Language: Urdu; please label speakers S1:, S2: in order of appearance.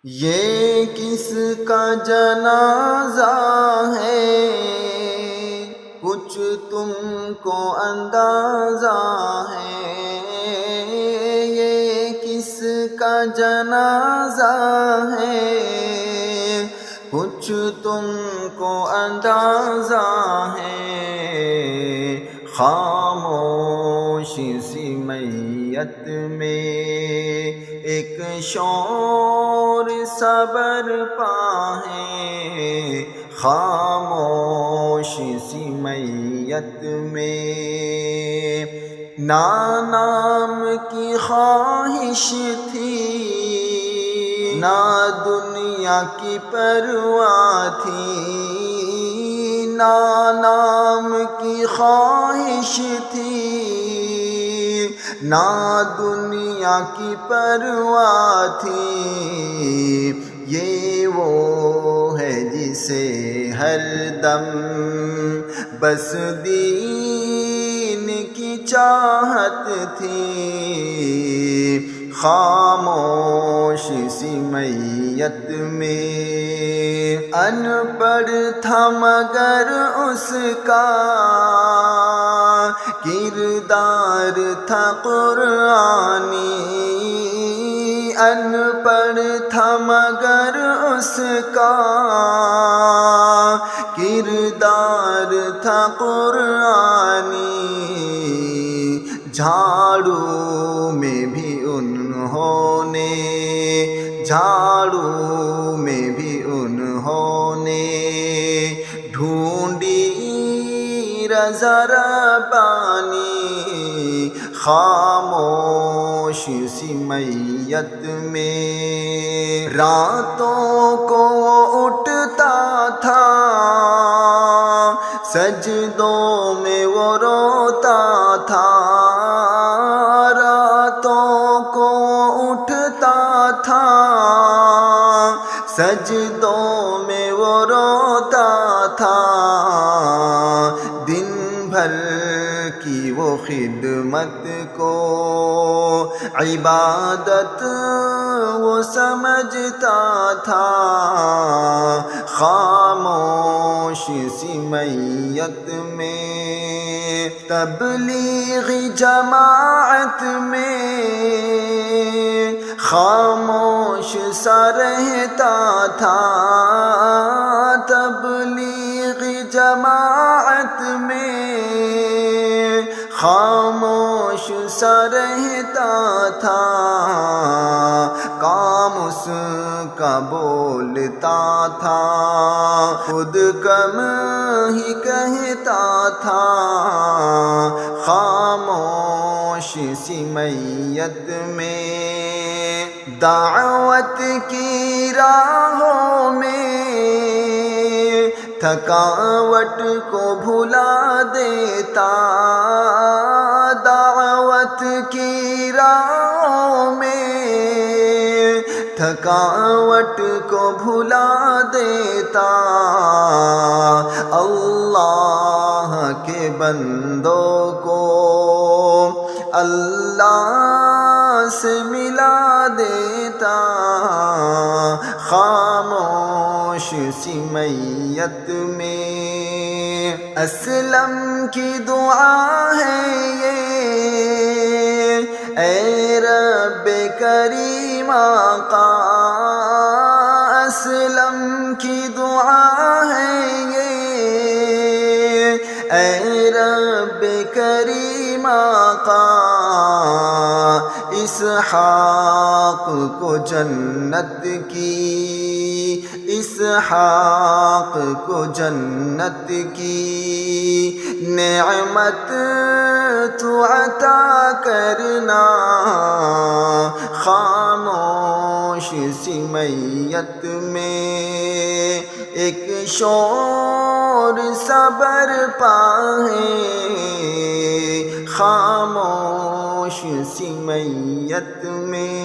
S1: یہ کس کا جنازہ ہے، کچھ تم کو اندازہ ہے۔ یہ کس کا جنازہ ہے، کچھ تم کو اندازہ ہے۔ خاموش سی میت میں ایک شور صبر پا ہے۔ خاموش سی میت میں نہ نام کی خواہش تھی، نہ دنیا کی پرواہ تھی۔ نہ نام کی خواہش تھی، نہ دنیا کی پرواہ تھی۔ یہ وہ ہے جسے ہر دم بس دین کی چاہت تھی۔ خاموش سی میت میں ان پڑھ تھا مگر اس کا کردار تھا قرآنی۔ ان پڑھ تھا مگر اس کا کردار تھا قرآنی۔ جھاڑو میں بھی انہوں نے، جھاڑو میں بھی انہوں نے ڈھونڈی رضا ربانی۔ خاموش سی میت میں راتوں کو اٹھتا تھا، سجدوں میں وہ روتا تھا۔ راتوں کو اٹھتا تھا، سجدوں میں وہ روتا تھا۔ دن بھر کی وہ خدمت کو عبادت وہ سمجھتا تھا۔ خاموش سی میت میں تبلیغ جماعت میں خاموش سا رہتا تھا۔ تبلیغ جماعت میں خاموش سا رہتا تھا۔ کام اس کا بولتا تھا، خود کم ہی کہتا تھا۔ خاموش سی میت میں دعوت کی راہوں میں تھکاوٹ کو بھلا دیتا۔ دعوت کی راہوں میں تھکاوٹ کو بھلا دیتا۔ اللہ کے بندوں کو اللہ سے ملا دیتا۔ خاموش سی میت میں اسلم کی دعا ہے یہ، اے رب کریم آقا۔ اسلم کی دعا ہے یہ، اے رب کریم آقا۔ اسحاق کو جنت کی، اسحاق کو جنت کی نعمت تو عطا کرنا۔ خاموش سی میت میں ایک شور صبر پا ہے۔ خاموش سی میت میں